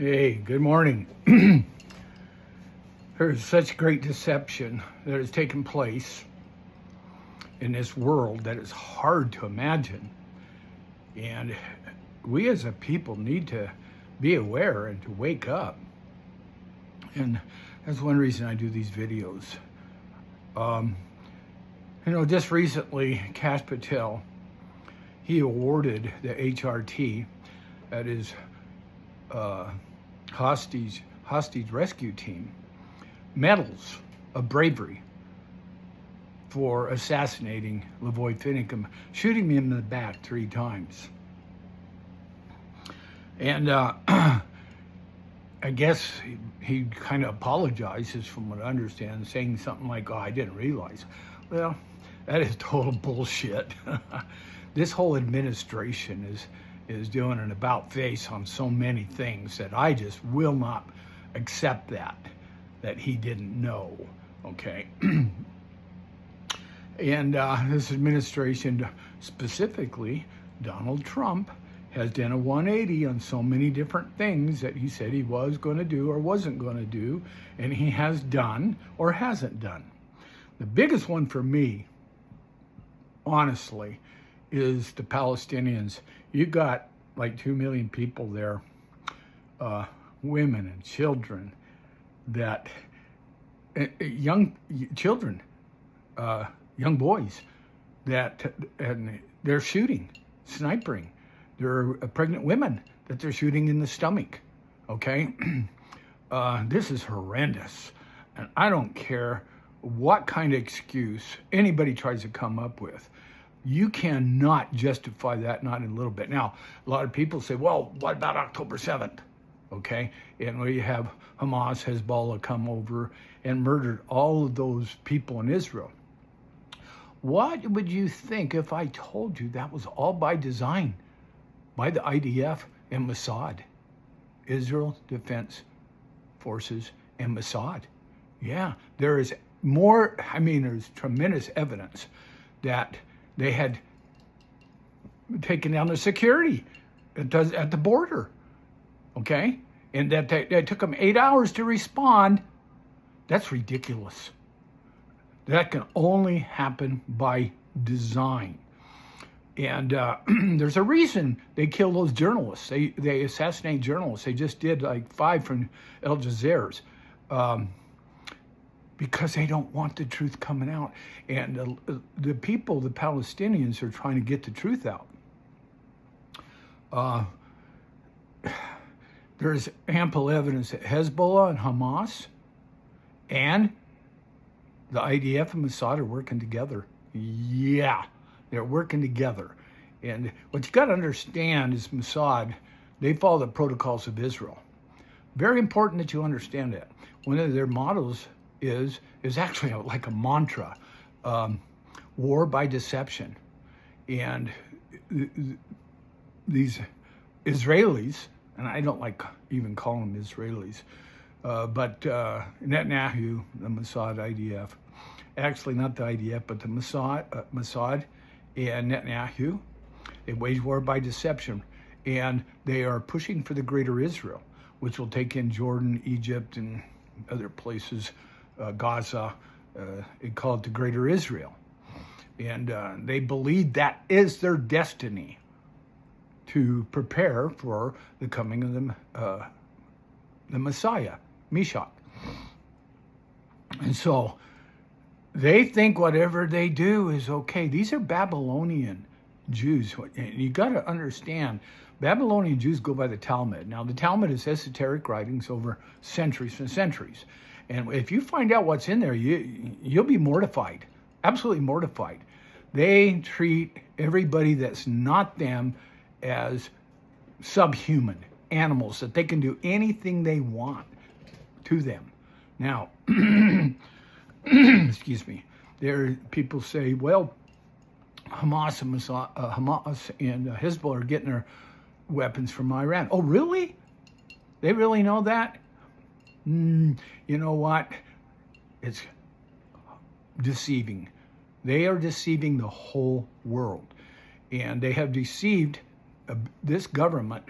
Hey, good morning. There's such great deception that has taken place in this world that is hard to imagine. And we as a people need to be aware and to wake up. And that's one reason I do these videos. Just recently, Kash Patel, he awarded the HRT, that is hostage rescue team, medals of bravery for assassinating Lavoy Finicum, shooting me in the back 3 times. And I guess he kind of apologizes, from what I understand, saying something like, "Oh, I didn't realize." Well, that is total bullshit. This whole administration is doing an about face on so many things that I just will not accept that he didn't know, okay? And this administration, specifically Donald Trump, has done a 180 on so many different things that he said he was going to do or wasn't going to do, and he has done or hasn't done. The biggest one for me, honestly, is the Palestinians. You got like 2 million people there, women and children, that young children, young boys, that and they're shooting, snipering. There are pregnant women that they're shooting in the stomach. Okay, this is horrendous, and I don't care what kind of excuse anybody tries to come up with. You cannot justify that, not in a little bit. Now, a lot of people say, well, what about October 7th? Okay, and we have Hamas, Hezbollah come over and murdered all of those people in Israel. What would you think if I told you that was all by design, by the IDF and Mossad, Israel Defense Forces and Mossad? Yeah, there's tremendous evidence that they had taken down the security at the border, okay? And that it took them 8 hours to respond. That's ridiculous. That can only happen by design. And there's a reason they kill those journalists. They assassinate journalists. They just did like 5 from Al Jazeera's. Because they don't want the truth coming out. And the people, the Palestinians, are trying to get the truth out. There's ample evidence that Hezbollah and Hamas and the IDF and Mossad are working together. Yeah, they're working together. And what you got to understand is Mossad, they follow the protocols of Israel. Very important that you understand that. One of their mottos is actually like a mantra, war by deception. And these Israelis, and I don't like even calling them Israelis, but Netanyahu, the Mossad, IDF, actually not the IDF, but the Mossad and Netanyahu, they wage war by deception. And they are pushing for the greater Israel, which will take in Jordan, Egypt, and other places, Gaza. They call it the greater Israel. And they believe that is their destiny, to prepare for the coming of the Messiah, Mashiach. And so they think whatever they do is okay. These are Babylonian Jews. And you got to understand, Babylonian Jews go by the Talmud. Now, the Talmud is esoteric writings over centuries and centuries. And if you find out what's in there, you'll be mortified, absolutely mortified. They treat everybody that's not them as subhuman animals, that they can do anything they want to them. Now, excuse me, people say, well, Hamas and Hezbollah are getting their weapons from Iran. Oh, really? They really know that? You know what? It's deceiving. They are deceiving the whole world. And they have deceived this government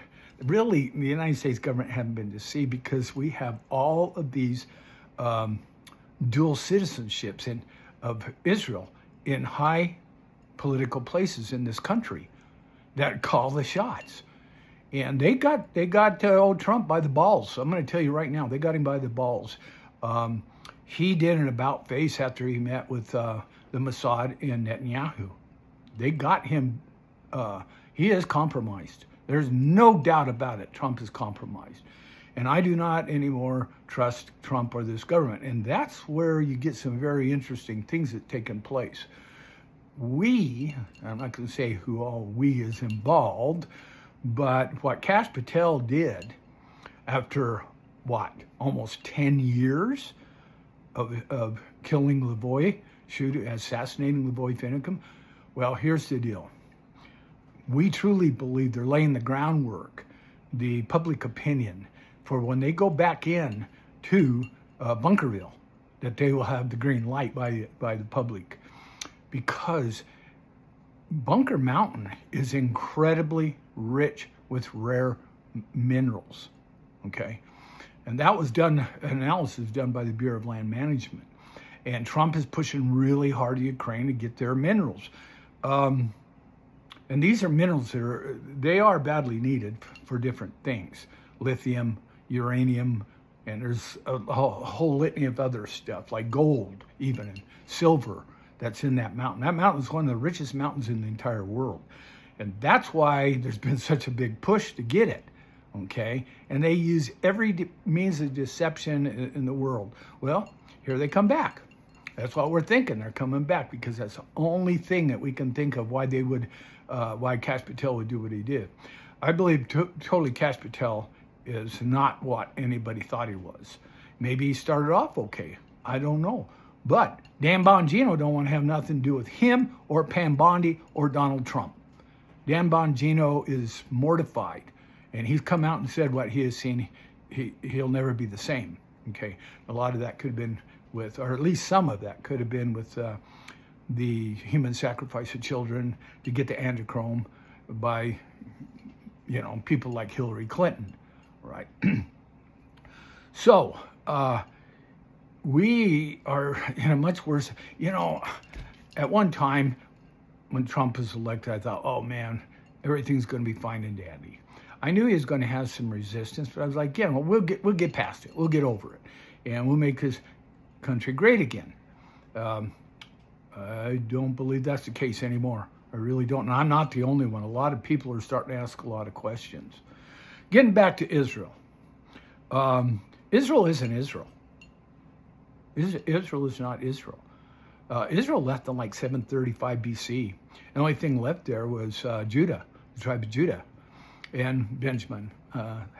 really, the United States government haven't been deceived because we have all of these um, dual citizenships of Israel in high political places in this country that call the shots. And they got old Trump by the balls. So I'm going to tell you right now, they got him by the balls. He did an about face after he met with the Mossad and Netanyahu. They got him. He is compromised. There's no doubt about it. Trump is compromised. And I do not anymore trust Trump or this government. And that's where you get some very interesting things that taken place. I'm not going to say who all we is involved, but what Kash Patel did after, almost 10 years of killing Lavoy, assassinating Lavoy Finicum, well, here's the deal. We truly believe they're laying the groundwork, the public opinion, for when they go back in to Bunkerville, that they will have the green light by the public. Because Bunker Mountain is incredibly rich with rare minerals, okay? And that was analysis done by the Bureau of Land Management. And Trump is pushing really hard to Ukraine to get their minerals. And these are minerals that are badly needed for different things. Lithium, uranium, and there's a whole litany of other stuff, like gold even, and silver that's in that mountain. That mountain is one of the richest mountains in the entire world. And that's why there's been such a big push to get it, okay? And they use every means of deception in the world. Well, here they come back. That's what we're thinking. They're coming back because that's the only thing that we can think of why Kash Patel would do what he did. I believe totally Kash Patel is not what anybody thought he was. Maybe he started off okay. I don't know. But Dan Bongino don't want to have nothing to do with him or Pam Bondi or Donald Trump. Dan Bongino is mortified, and he's come out and said what he has seen. He'll never be the same. Okay, a lot of that could have been with, or at least some of that could have been with the human sacrifice of children to get the adrenochrome by, people like Hillary Clinton, right? So we are in a much worse, at one time when Trump was elected, I thought, oh man, everything's going to be fine and dandy. I knew he was going to have some resistance, but I was like, we'll get past it. We'll get over it. And we'll make this country great again. I don't believe that's the case anymore. I really don't. And I'm not the only one. A lot of people are starting to ask a lot of questions. Getting back to Israel. Israel isn't Israel. Israel is not Israel. Israel left in like 735 BC. The only thing left there was Judah, the tribe of Judah, and Benjamin.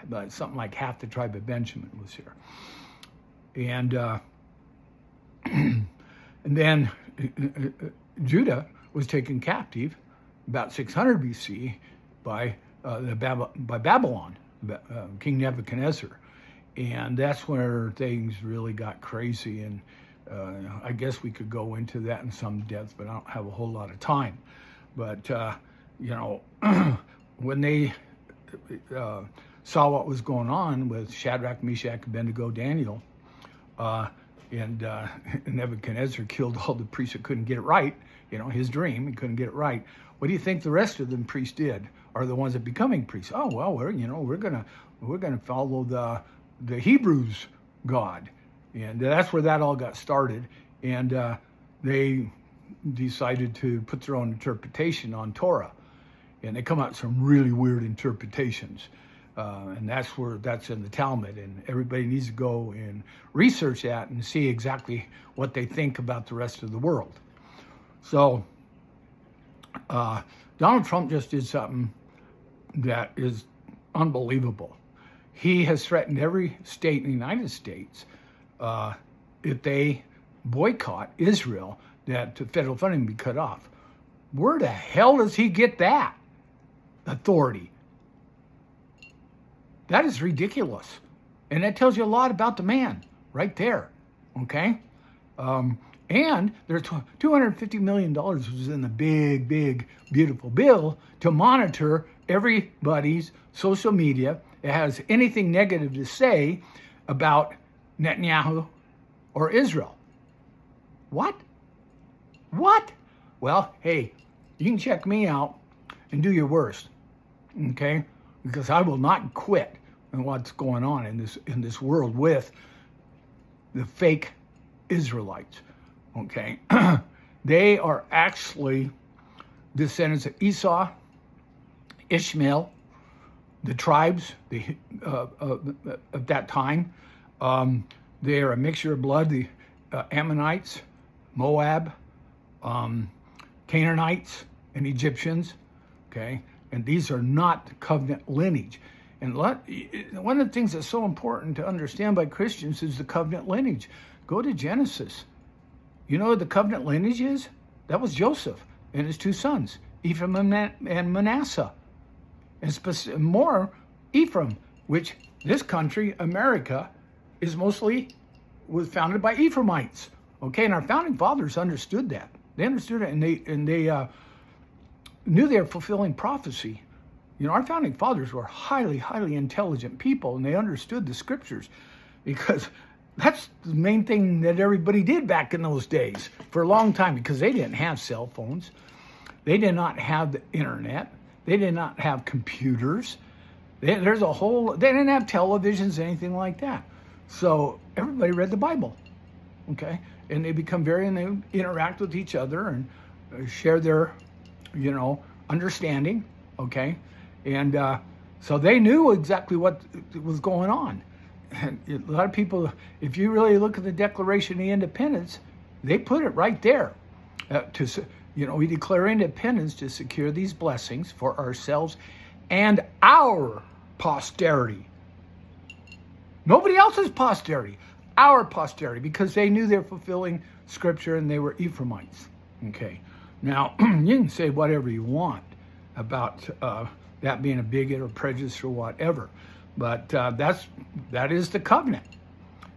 But something like half the tribe of Benjamin was here. And and then Judah was taken captive about 600 BC by Babylon, King Nebuchadnezzar. And that's where things really got crazy. And I guess we could go into that in some depth, but I don't have a whole lot of time. But, when they saw what was going on with Shadrach, Meshach, Abednego, Daniel, and Nebuchadnezzar killed all the priests that couldn't get it right, his dream, he couldn't get it right. What do you think the rest of them priests did? Are the ones that becoming priests? Oh, well, we're gonna follow the Hebrews' God. And that's where that all got started. And they decided to put their own interpretation on Torah. And they come out with some really weird interpretations. And that's in the Talmud. And everybody needs to go and research that and see exactly what they think about the rest of the world. So Donald Trump just did something that is unbelievable. He has threatened every state in the United States if they boycott Israel, that the federal funding be cut off. Where the hell does he get that authority? That is ridiculous. And that tells you a lot about the man right there, okay? And there's $250 million was in the big, big, beautiful bill to monitor everybody's social media that has anything negative to say about Netanyahu or Israel. What? What? Well, hey, you can check me out and do your worst, okay? Because I will not quit on what's going on in this world with the fake Israelites, okay? They are actually descendants of Esau, Ishmael, the tribes of that time. They are a mixture of blood, the Ammonites, Moab, Canaanites, and Egyptians, okay? And these are not covenant lineage. And one of the things that's so important to understand by Christians is the covenant lineage. Go to Genesis. You know what the covenant lineage is? That was Joseph and his two sons, Ephraim and Manasseh. And more, Ephraim, which this country, America, was founded by Ephraimites. Okay, and our founding fathers understood that. They understood it, and they knew they were fulfilling prophecy. You know, our founding fathers were highly, highly intelligent people, and they understood the scriptures, because that's the main thing that everybody did back in those days for a long time, because they didn't have cell phones. They did not have the internet. They did not have computers. They didn't have televisions, anything like that. So everybody read the Bible, okay? And they and they interact with each other and share their, understanding, okay? And so they knew exactly what was going on. And a lot of people, if you really look at the Declaration of Independence, they put it right there. We declare independence to secure these blessings for ourselves and our posterity. Nobody else's posterity, our posterity, because they knew they're fulfilling scripture and they were Ephraimites. Okay. Now, you can say whatever you want about that being a bigot or prejudice or whatever, but that is the covenant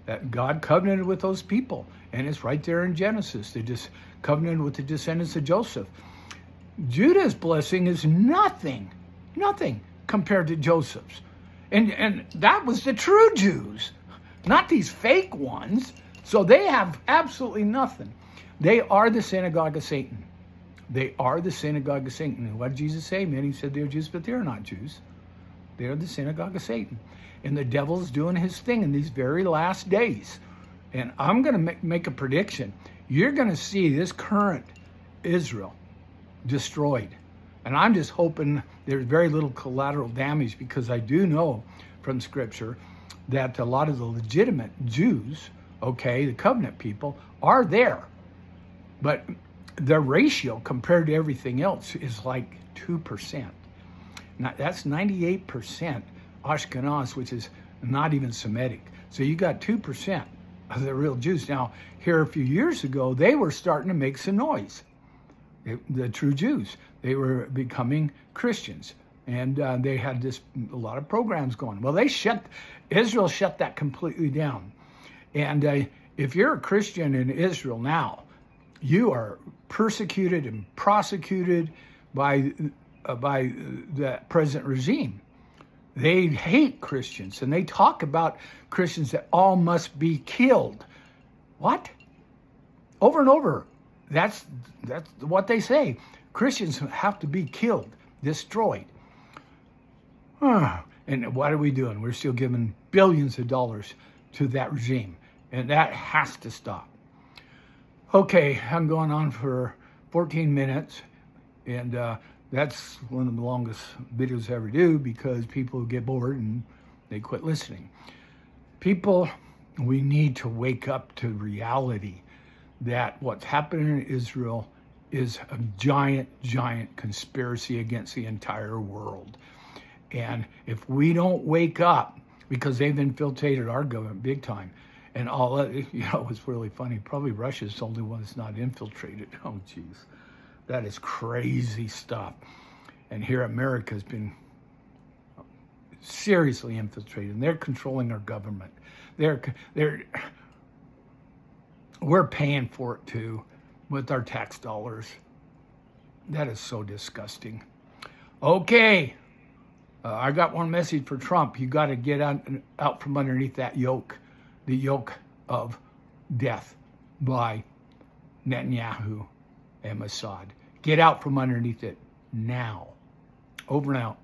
that God covenanted with those people, and it's right there in Genesis. They just covenanted with the descendants of Joseph. Judah's blessing is nothing compared to Joseph's, and that was the true Jews, not these fake ones. So they have absolutely nothing. They are the synagogue of Satan. They are the synagogue of Satan. And what did Jesus say? Many said they're Jews, but they're not Jews. They're the synagogue of Satan. And the devil's doing his thing in these very last days. And I'm going to make a prediction. You're going to see this current Israel destroyed. And I'm just hoping there's very little collateral damage, because I do know from Scripture that a lot of the legitimate Jews, okay, the covenant people, are there. But the ratio compared to everything else is like 2%. Now, that's 98% Ashkenaz, which is not even Semitic. So you got 2% of the real Jews. Now, here a few years ago, they were starting to make some noise. The true Jews, they were becoming Christians. And they had a lot of programs going. Well, Israel shut that completely down. And if you're a Christian in Israel now, you are persecuted and prosecuted by the present regime. They hate Christians, and they talk about Christians that all must be killed. What? Over and over. That's what they say. Christians have to be killed, destroyed. And what are we doing? We're still giving billions of dollars to that regime, and that has to stop. Okay, I'm going on for 14 minutes, and that's one of the longest videos I ever do, because people get bored and they quit listening. People, we need to wake up to reality that what's happening in Israel is a giant, giant conspiracy against the entire world. And if we don't wake up, because they've infiltrated our government big time, and all that, it's really funny. Probably Russia's the only one that's not infiltrated. Oh, geez. That is crazy stuff. And here America's been seriously infiltrated. And they're controlling our government. we're paying for it too with our tax dollars. That is so disgusting. Okay, I got one message for Trump. You got to get out from underneath that yoke, the yoke of death by Netanyahu and Mossad. Get out from underneath it now. Over and out.